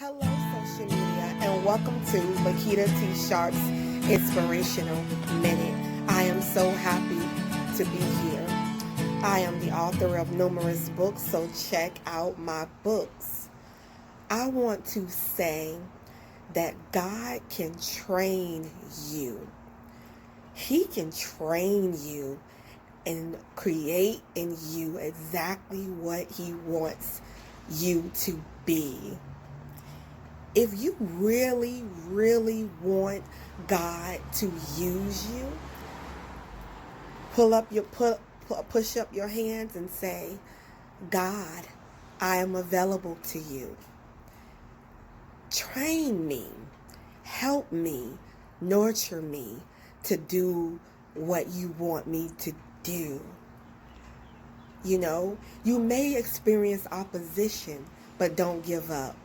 Hello, social media, and welcome to Lakita T. Sharp's Inspirational Minute. I am so happy to be here. I am the author of numerous books, so check out my books. I want to say that God can train you. He can train you and create in you exactly what He wants you to be. If you really, really want God to use you, push up your hands and say, God, I am available to you. Train me, help me, nurture me to do what you want me to do. You know, you may experience opposition, but don't give up.